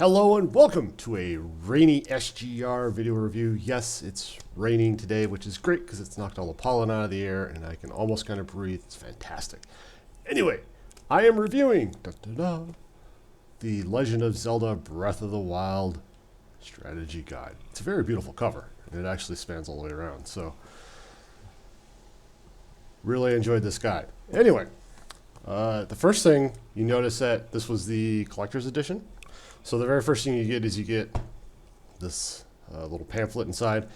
Hello and welcome to a rainy SGR video review. Yes, it's raining today, which is great because it's knocked all the pollen out of the air and I can almost kind of breathe. It's fantastic. Anyway, I am reviewing the Legend of Zelda Breath of the Wild strategy guide. It's a very beautiful cover and it actually spans all the way around. So, really enjoyed this guide. Anyway, the first thing you notice that this was the collector's edition. So the very first thing you get is you get this little pamphlet inside.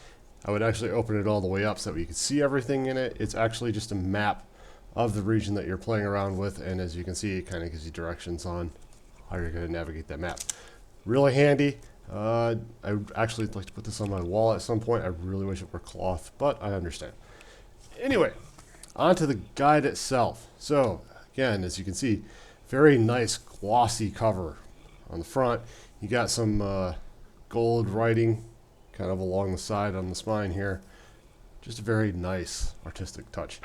I would actually open it all the way up so that we can see everything in it. It's actually just a map of the region that you're playing around with, and as you can see, it kind of gives you directions on how you're going to navigate that map. Really handy. I would actually like to put this on my wall at some point. I really wish it were cloth, but I understand. Anyway, on to the guide itself. So again, as you can see, very nice glossy cover. On the front, you got some gold writing kind of along the side on the spine here. Just a very nice artistic touch.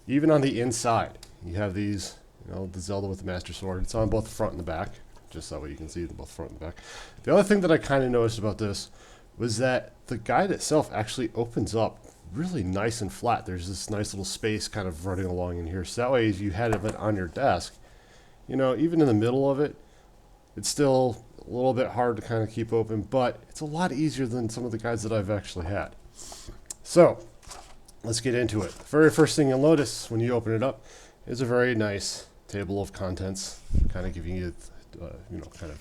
Even on the inside, you have these, the Zelda with the Master Sword. It's on both the front and the back, just that way you can see both front and back. The other thing that I kind of noticed about this was that the guide itself actually opens up really nice and flat. There's this nice little space kind of running along in here. So that way, if you had it on your desk, even in the middle of it, it's still a little bit hard to kind of keep open, but it's a lot easier than some of the guides that I've actually had. So, let's get into it. The very first thing you'll notice when you open it up is a very nice table of contents, kind of giving you, kind of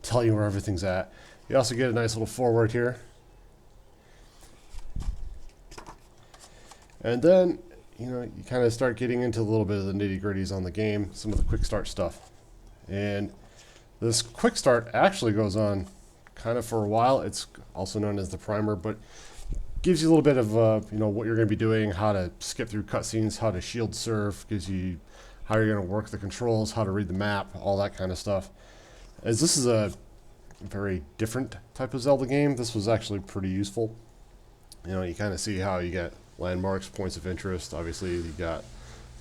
tell you where everything's at. You also get a nice little foreword here. And then, you kind of start getting into a little bit of the nitty-gritties on the game, some of the quick start stuff. And this quick start actually goes on kind of for a while. It's also known as the primer, but gives you a little bit of what you're going to be doing, how to skip through cutscenes, how to shield surf, gives you how you're going to work the controls, how to read the map, all that kind of stuff. As this is a very different type of Zelda game, this was actually pretty useful. You kind of see how you get landmarks, points of interest. Obviously, you got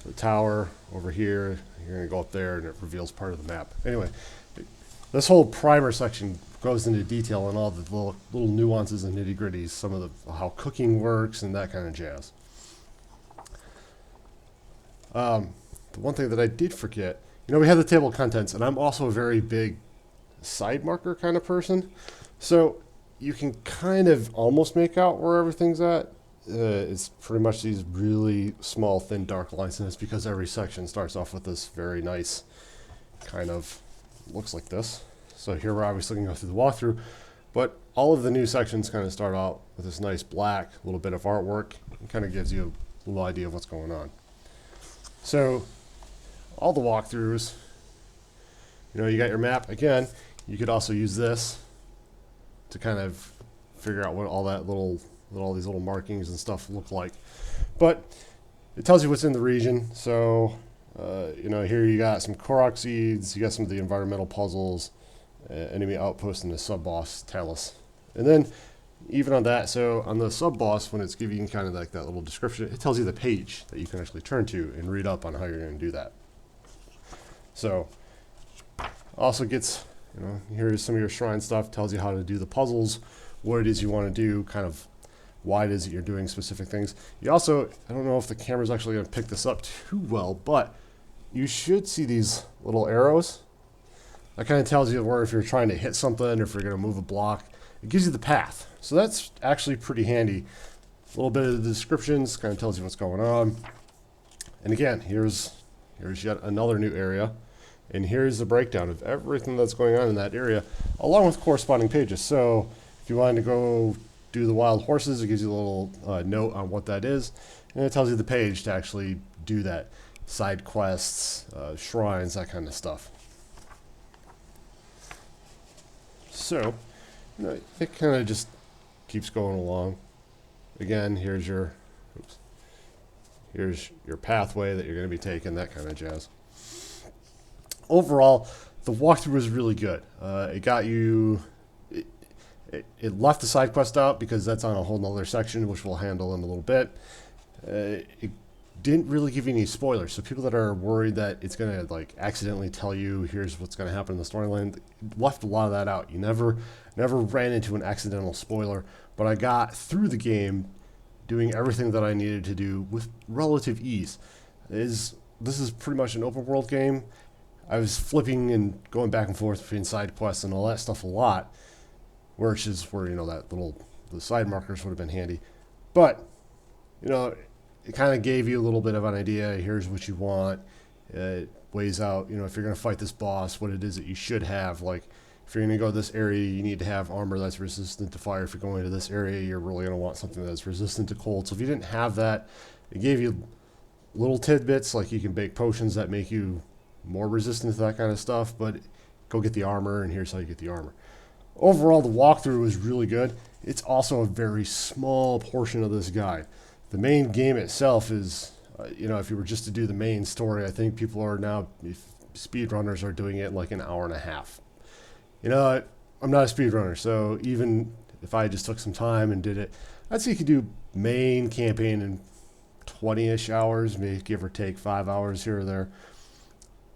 the tower over here. You're going to go up there, and it reveals part of the map. Anyway, this whole primer section goes into detail on all the little nuances and nitty-gritties, some of how cooking works and that kind of jazz. The one thing that I did forget, we have the table of contents, and I'm also a very big side marker kind of person. So you can kind of almost make out where everything's at. It's pretty much these really small, thin, dark lines, and it's because every section starts off with this very nice kind of looks like this. So here we're obviously going to go through the walkthrough, but all of the new sections kind of start out with this nice black, little bit of artwork. It kind of gives you a little idea of what's going on. So all the walkthroughs, you got your map. Again, you could also use this to kind of figure out what all these little markings and stuff look like. But it tells you what's in the region. So here you got some Korok seeds, you got some of the environmental puzzles, enemy outpost, and the sub-boss, Talus. And then, even on that, so on the sub-boss, when it's giving you kind of like that little description, it tells you the page that you can actually turn to and read up on how you're going to do that. So, also gets, here's some of your shrine stuff, tells you how to do the puzzles, what it is you want to do, kind of why it is that you're doing specific things. You also, I don't know if the camera's actually going to pick this up too well, but you should see these little arrows. That kind of tells you where if you're trying to hit something or if you're going to move a block. It gives you the path. So that's actually pretty handy. A little bit of the descriptions kind of tells you what's going on. And again, here's yet another new area. And here's the breakdown of everything that's going on in that area, along with corresponding pages. So if you wanted to go do the wild horses, it gives you a little note on what that is. And it tells you the page to actually do that. Side quests, shrines, that kind of stuff. So, it kind of just keeps going along. Again, here's your pathway that you're going to be taking, that kind of jazz. Overall, the walkthrough was really good. It got you. It left the side quest out because that's on a whole nother section, which we'll handle in a little bit. It didn't really give you any spoilers. So people that are worried that it's gonna like accidentally tell you here's what's gonna happen in the storyline, left a lot of that out. You never ran into an accidental spoiler, but I got through the game doing everything that I needed to do with relative ease. This is pretty much an open world game. I was flipping and going back and forth between side quests and all that stuff a lot, which is where, you know, the side markers would have been handy. But, you know, it kind of gave you a little bit of an idea. Here's what you want. It weighs out, you know, if you're going to fight this boss, what it is that you should have. Like, if you're going to go to this area, you need to have armor that's resistant to fire. If you're going to this area, you're really going to want something that's resistant to cold. So if you didn't have that, it gave you little tidbits, like you can bake potions that make you more resistant to that kind of stuff, but go get the armor, and here's how you get the armor. Overall, the walkthrough was really good. It's also a very small portion of this guide. The main game itself is, you know, if you were just to do the main story, I think people are now, speedrunners are doing it in like an hour and a half. You know, I'm not a speedrunner, so even if I just took some time and did it, I'd say you could do main campaign in 20-ish hours, maybe give or take 5 hours here or there.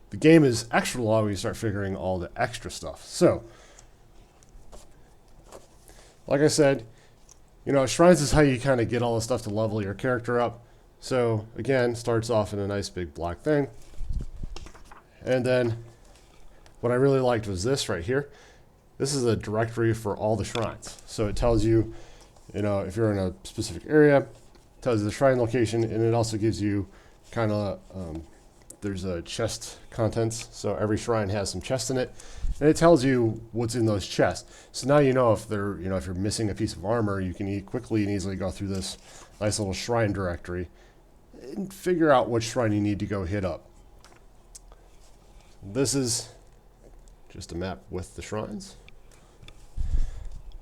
The game is extra long when you start figuring all the extra stuff. So, like I said, you know, shrines is how you kind of get all the stuff to level your character up. So, again, starts off in a nice big black thing. And then, what I really liked was this right here. This is a directory for all the shrines. So it tells you, you know, if you're in a specific area, it tells you the shrine location, and it also gives you kind of, there's a chest contents. So every shrine has some chests in it, and it tells you what's in those chests. So now you know if they're, you know, if you're missing a piece of armor, you can quickly and easily go through this nice little shrine directory and figure out which shrine you need to go hit up. This is just a map with the shrines.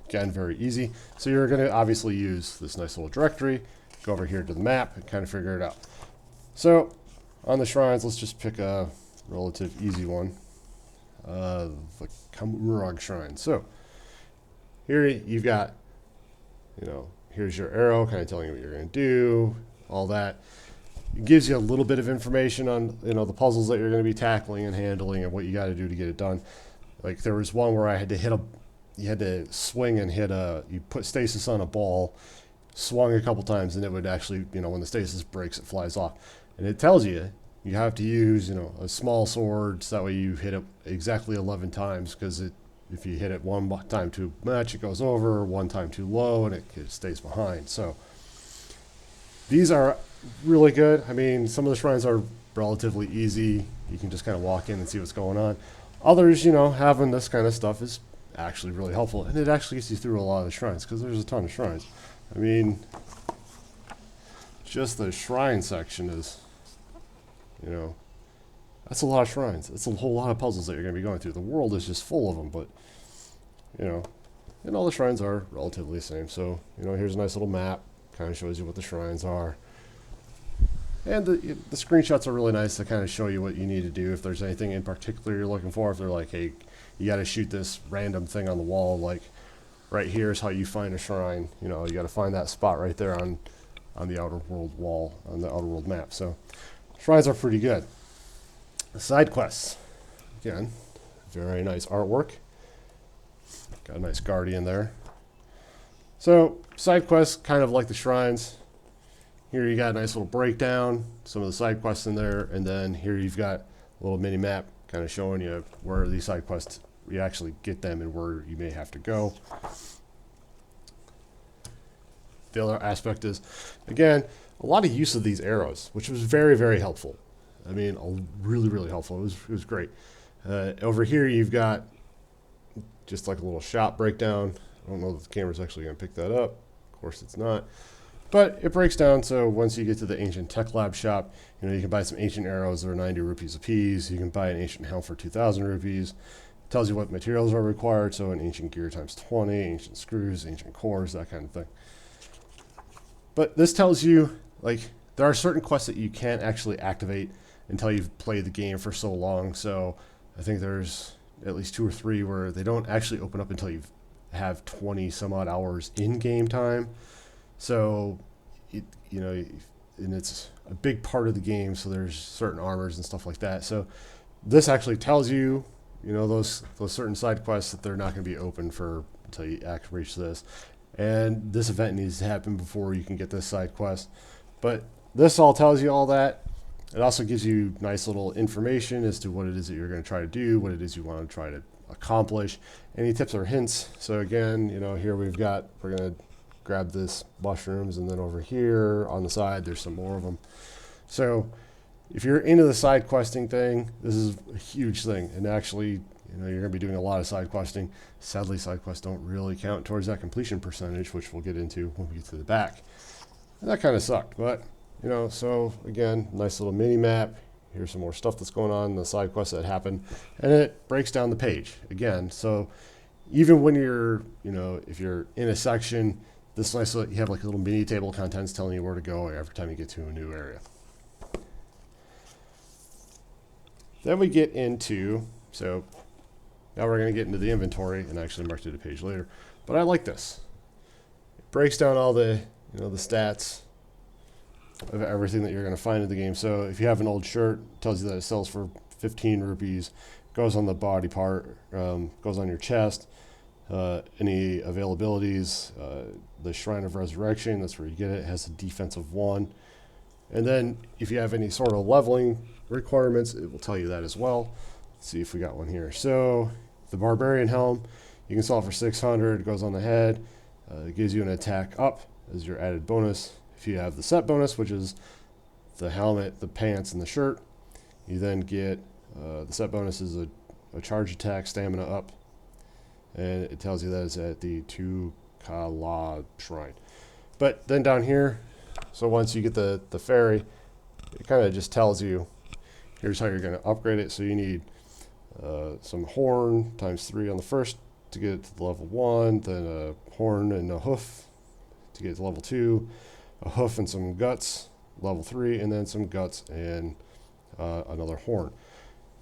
Again, very easy. So you're going to obviously use this nice little directory, go over here to the map, and kind of figure it out. So on the shrines, let's just pick a relative easy one. The Kamurag Shrine. So here you've got, you know, here's your arrow, kind of telling you what you're going to do, all that. It gives you a little bit of information on, you know, the puzzles that you're going to be tackling and handling and what you got to do to get it done. Like there was one where I had to hit you had to swing and hit you put stasis on a ball, swung a couple times, and it would actually, you know, when the stasis breaks, it flies off. And it tells you have to use, you know, a small sword, so that way you hit it exactly 11 times, because if you hit it one time too much, it goes over, one time too low, and it stays behind. So these are really good. I mean, some of the shrines are relatively easy. You can just kind of walk in and see what's going on. Others, you know, having this kind of stuff is actually really helpful, and it actually gets you through a lot of the shrines, because there's a ton of shrines. I mean, just the shrine section is, you know, that's a lot of shrines. It's a whole lot of puzzles that you're going to be going through. The world is just full of them, but, you know, and all the shrines are relatively the same. So, you know, here's a nice little map, kind of shows you what the shrines are. And the screenshots are really nice to kind of show you what you need to do. If there's anything in particular you're looking for, if they're like, hey, you got to shoot this random thing on the wall, like right here is how you find a shrine. You know, you got to find that spot right there on the outer world wall, on the outer world map. So shrines are pretty good. The side quests, again, very nice artwork. Got a nice guardian there. So side quests, kind of like the shrines. Here you got a nice little breakdown, some of the side quests in there, and then here you've got a little mini map kind of showing you where these side quests, you actually get them and where you may have to go. The other aspect is, again, a lot of use of these arrows, which was very, very helpful. I mean, really, really helpful. It was great. Over here you've got just like a little shop breakdown. I don't know if the camera's actually going to pick that up. Of course it's not. But it breaks down, so once you get to the Ancient Tech Lab shop, you know, you can buy some ancient arrows that are 90 rupees a piece. You can buy an ancient helm for 2,000 rupees. It tells you what materials are required, so an ancient gear times 20, ancient screws, ancient cores, that kind of thing. But this tells you, like, there are certain quests that you can't actually activate until you've played the game for so long. So I think there's at least 2 or 3 where they don't actually open up until you have 20 some odd hours in game time. So, you know, and it's a big part of the game. So there's certain armors and stuff like that. So this actually tells you, you know, those certain side quests that they're not going to be open for until you actually reach this. And this event needs to happen before you can get this side quest. But this all tells you all that. It also gives you nice little information as to what it is that you're going to try to do, what it is you want to try to accomplish, any tips or hints. So again, you know, here we're going to grab this mushrooms, and then over here on the side, there's some more of them. So if you're into the side questing thing, this is a huge thing. And actually, you know, you're going to be doing a lot of side questing. Sadly, side quests don't really count towards that completion percentage, which we'll get into when we get to the back. And that kind of sucked, but you know, so again, nice little mini map. Here's some more stuff that's going on in the side quests that happen, and it breaks down the page again. So even when you're, you know, if you're in a section, this nice little, you have like a little mini table of contents telling you where to go every time you get to a new area. Then we get into, so now we're going to get into the inventory, and I actually marked it a page later. But I like this. It breaks down all the, you know, the stats of everything that you're going to find in the game. So if you have an old shirt, it tells you that it sells for 15 rupees, goes on the body part, goes on your chest, any availabilities, the Shrine of Resurrection, that's where you get it, has a defense of 1. And then if you have any sort of leveling requirements, it will tell you that as well. Let's see if we got one here. So the Barbarian Helm, you can sell it for 600, it goes on the head, it gives you an attack up as your added bonus. If you have the set bonus, which is the helmet, the pants, and the shirt, you then get the set bonus is a charge attack, stamina up, and it tells you that it's at the Tukala Shrine. But then down here, so once you get the fairy, it kind of just tells you, here's how you're going to upgrade it. So you need some horn times 3 on the first to get it to the level 1, then a horn and a hoof to get it to level 2, a hoof and some guts, level 3, and then some guts and another horn.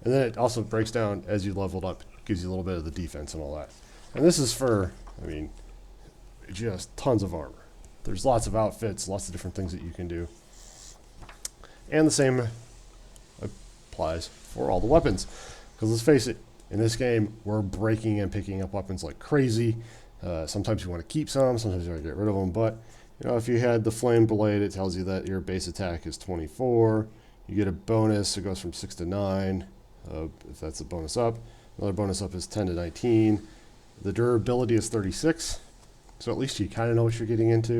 And then it also breaks down as you leveled up, gives you a little bit of the defense and all that. And this is for, I mean, just tons of armor. There's lots of outfits, lots of different things that you can do. And the same applies for all the weapons. Because let's face it, in this game, we're breaking and picking up weapons like crazy. Sometimes you want to keep some, sometimes you want to get rid of them, but you know, if you had the Flame Blade, it tells you that your base attack is 24. You get a bonus, it goes from 6 to 9, if that's a bonus up. Another bonus up is 10 to 19. The durability is 36, so at least you kind of know what you're getting into.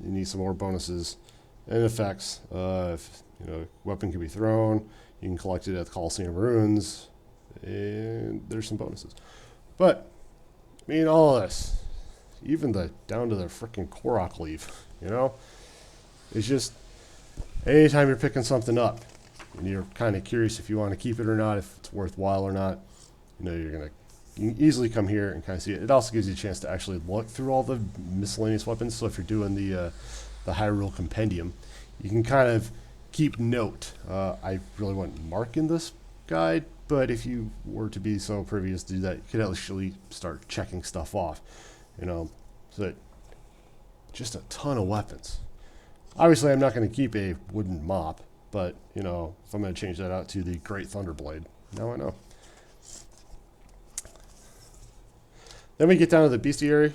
You need some more bonuses and effects. If, you know, weapon can be thrown, you can collect it at the Coliseum Ruins, and there's some bonuses. But, I mean, all of this, even down to the freaking Korok leaf, you know? It's just, anytime you're picking something up, and you're kind of curious if you want to keep it or not, if it's worthwhile or not, you know, you can easily come here and kind of see it. It also gives you a chance to actually look through all the miscellaneous weapons. So if you're doing the Hyrule Compendium, you can kind of keep note. I really wouldn't mark in this guide, but if you were to be so previous to do that, you could actually start checking stuff off. You know, so that just a ton of weapons. Obviously, I'm not going to keep a wooden mop, but, you know, if I'm going to change that out to the Great Thunderblade, now I know. Then we get down to the bestiary.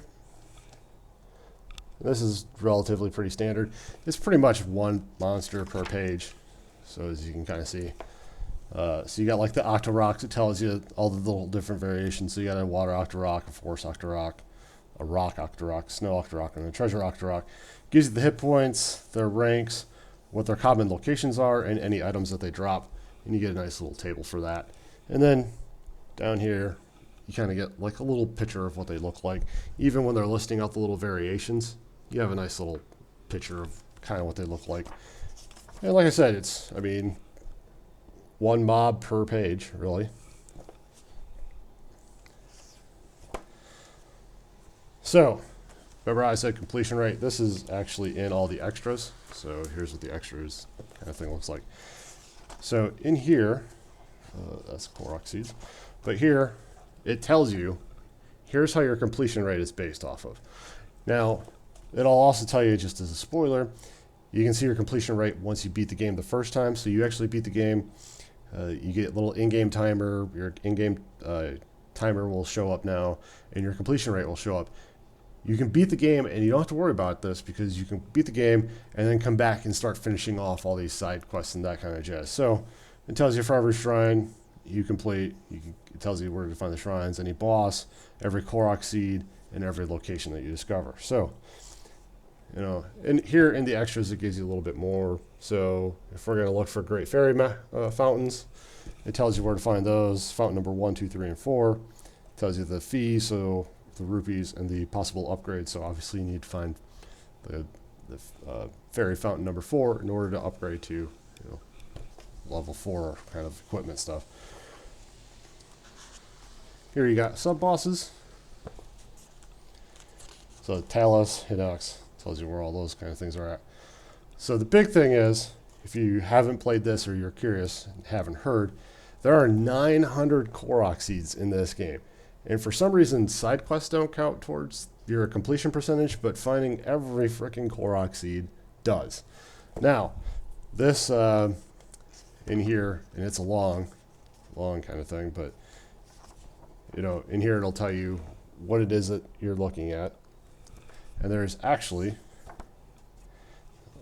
This is relatively pretty standard. It's pretty much one monster per page, so as you can kind of see. So you got like the Octorok, it tells you all the little different variations. So you got a Water Octorok, a Force Octorok, a Rock Octorok, Snow Octorok, and a Treasure Octorok. Gives you the hit points, their ranks, what their common locations are, and any items that they drop. And you get a nice little table for that. And then down here, you kind of get like a little picture of what they look like. Even when they're listing out the little variations, you have a nice little picture of kind of what they look like. And like I said, it's, I mean, one mob per page, really. So, remember I said completion rate? This is actually in all the extras. So here's what the extras kind of thing looks like. So in here, that's Korok seeds. But here, it tells you, here's how your completion rate is based off of. Now, it'll also tell you, just as a spoiler, You can see your completion rate once you beat the game the first time. So you actually beat the game. You get a little in-game timer. Your in-game timer will show up now, and your completion rate will show up. You can beat the game, and you don't have to worry about this because you can beat the game and then come back and start finishing off all these side quests and that kind of jazz. So it tells you for every shrine you complete, it tells you where to find the shrines, any boss, every Korok seed, and every location that you discover. So, and here in the extras, it gives you a little bit more. So if we're going to look for Great Fairy fountains, it tells you where to find those. Fountain number 1, 2, 3, and 4. It tells you the fee, so the rupees, and the possible upgrades. So obviously you need to find the fairy fountain number 4 in order to upgrade to level 4 kind of equipment stuff. Here you got sub bosses. So Talos, Hinox tells you where all those kind of things are at. So the big thing is, if you haven't played this or you're curious and haven't heard, there are 900 Korok seeds in this game. And for some reason, side quests don't count towards your completion percentage, but finding every freaking Korok seed does. Now, this in here, and it's a long kind of thing, but in here it'll tell you what it is that you're looking at. And there's actually,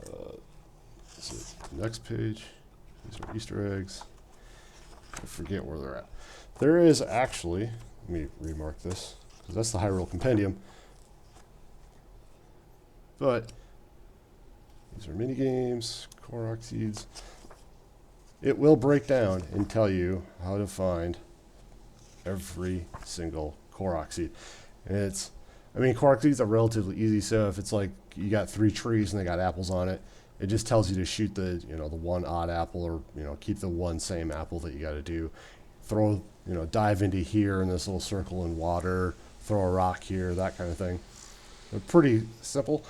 the next page, these are Easter eggs. I forget where they're at. There is actually, let me remark this, because that's the Hyrule Compendium. But these are minigames, Korok seeds. It will break down and tell you how to find every single Korok seed. And Korok seeds are relatively easy, so if it's like you got 3 trees and they got apples on it, it just tells you to shoot the the one odd apple, or keep the one same apple that you got to do. Throw dive into here in this little circle in water, throw a rock here, that kind of thing. They're pretty simple.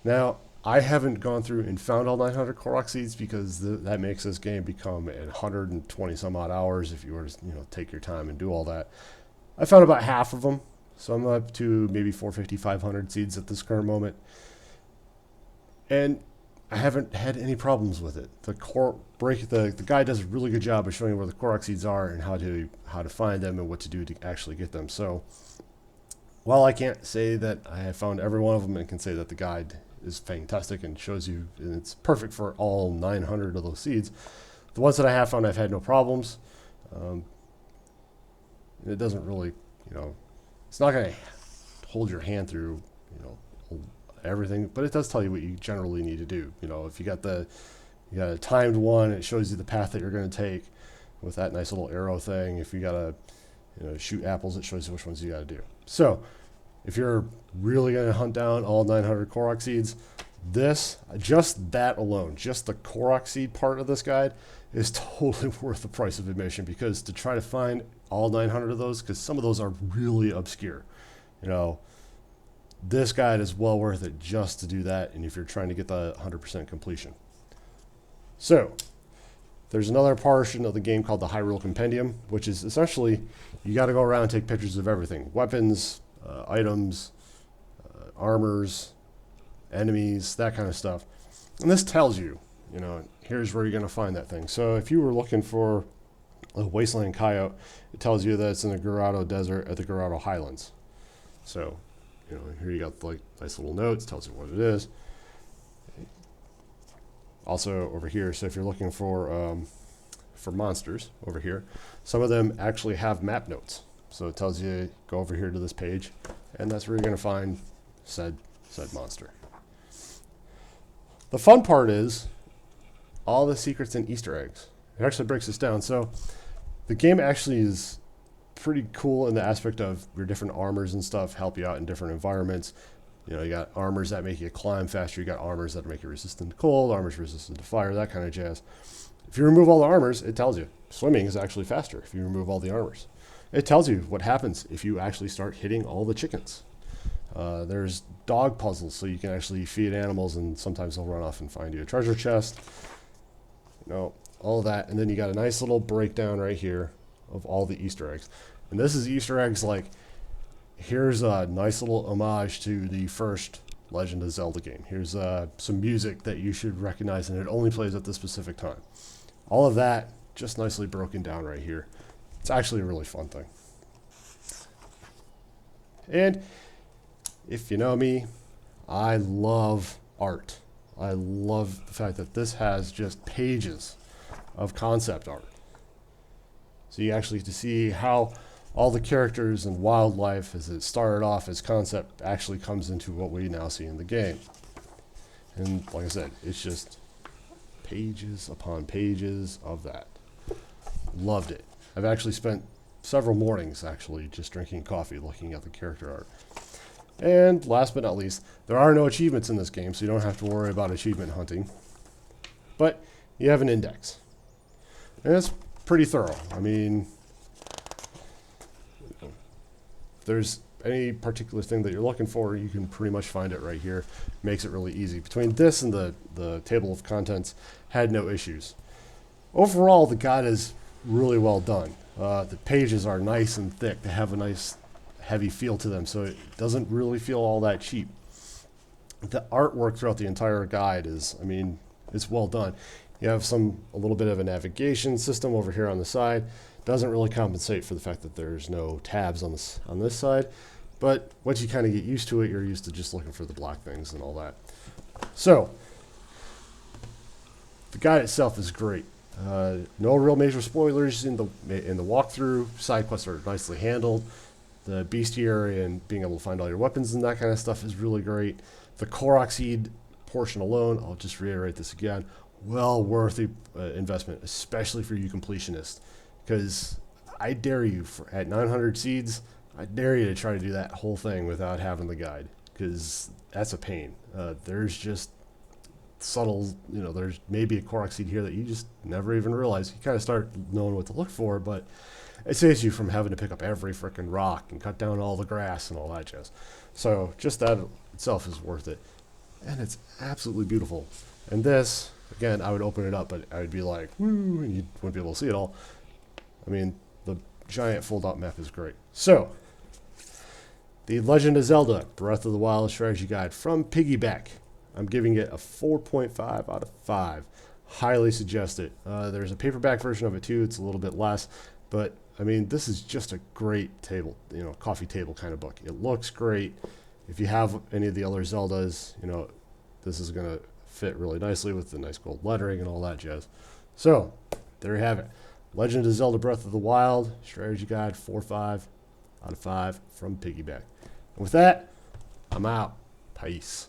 Now, I haven't gone through and found all 900 Korok seeds because that makes this game become 120 some odd hours if you were to take your time and do all that. I found about half of them, so I'm up to maybe 450, 500 seeds at this current moment. And I haven't had any problems with it. The guide does a really good job of showing where the Korok seeds are and how to find them and what to do to actually get them. So while I can't say that I have found every one of them and can say that the guide is fantastic and shows you, and it's perfect for all 900 of those seeds, the ones that I have found, I've had no problems. It doesn't really, it's not going to hold your hand through, everything, but it does tell you what you generally need to do. If you got a timed one, it shows you the path that you're going to take with that nice little arrow thing. If you got to shoot apples, it shows you which ones you got to do. So if you're really going to hunt down all 900 Korok seeds, just that alone, just the Korok seed part of this guide is totally worth the price of admission, because to try to find all 900 of those, because some of those are really obscure, this guide is well worth it just to do that, and if you're trying to get the 100% completion. So there's another portion of the game called the Hyrule Compendium, which is essentially you got to go around and take pictures of everything: weapons, items, armors, enemies, that kind of stuff. And this tells you, here's where you're going to find that thing. So if you were looking for a Wasteland Coyote, it tells you that it's in the Gerudo Desert at the Gerudo Highlands. So, here you got nice little notes, tells you what it is. Also over here, so if you're looking for monsters over here, some of them actually have map notes. So it tells you, go over here to this page, and that's where you're going to find said monster. The fun part is all the secrets and Easter eggs. It actually breaks this down. So the game actually is pretty cool in the aspect of your different armors and stuff help you out in different environments. You got armors that make you climb faster. You got armors that make you resistant to cold, armors resistant to fire, that kind of jazz. If you remove all the armors, it tells you swimming is actually faster if you remove all the armors. It tells you what happens if you actually start hitting all the chickens. There's dog puzzles, so you can actually feed animals, and sometimes they'll run off and find you a treasure chest. All of that. And then you got a nice little breakdown right here of all the Easter eggs. And this is Easter eggs like, here's a nice little homage to the first Legend of Zelda game. Here's some music that you should recognize, and it only plays at this specific time. All of that just nicely broken down right here. It's actually a really fun thing. And if you know me, I love art. I love the fact that this has just pages of concept art. So you actually get to see how all the characters and wildlife, as it started off as concept, actually comes into what we now see in the game. And like I said, it's just pages upon pages of that. Loved it. I've actually spent several mornings actually just drinking coffee looking at the character art. And last but not least, there are no achievements in this game, so you don't have to worry about achievement hunting. But you have an index. And it's pretty thorough. I mean, if there's any particular thing that you're looking for, you can pretty much find it right here. Makes it really easy. Between this and the table of contents, had no issues. Overall, the guide is really well done. The pages are nice and thick. They have a nice heavy feel to them, so it doesn't really feel all that cheap. The artwork throughout the entire guide is, I mean, it's well done. You have a little bit of a navigation system over here on the side. Doesn't really compensate for the fact that there's no tabs on this side, but once you kind of get used to it, you're used to just looking for the black things and all that. So the guide itself is great. No real major spoilers in the walkthrough. Side quests are nicely handled. The bestiary and being able to find all your weapons and that kind of stuff is really great. The Korok seed portion alone, I'll just reiterate this again, well worth the investment, especially for you completionists. Because I dare you, at 900 seeds, I dare you to try to do that whole thing without having the guide. Because that's a pain. There's just subtle, there's maybe a Korok seed here that you just never even realize. You kind of start knowing what to look for, but it saves you from having to pick up every frickin' rock and cut down all the grass and all that jazz. So just that itself is worth it. And it's absolutely beautiful. And this, again, I would open it up, but I would be like, woo, and you wouldn't be able to see it all. I mean, the giant fold-out map is great. So, the Legend of Zelda Breath of the Wild Strategy Guide from Piggyback. I'm giving it a 4.5 out of 5. Highly suggest it. There's a paperback version of it too. It's a little bit less, but I mean, this is just a great table, coffee table kind of book. It looks great. If you have any of the other Zeldas, this is going to fit really nicely with the nice gold lettering and all that jazz. So, there you have it. Legend of Zelda Breath of the Wild Strategy Guide 4.5 out of 5 from Piggyback. And with that, I'm out. Peace.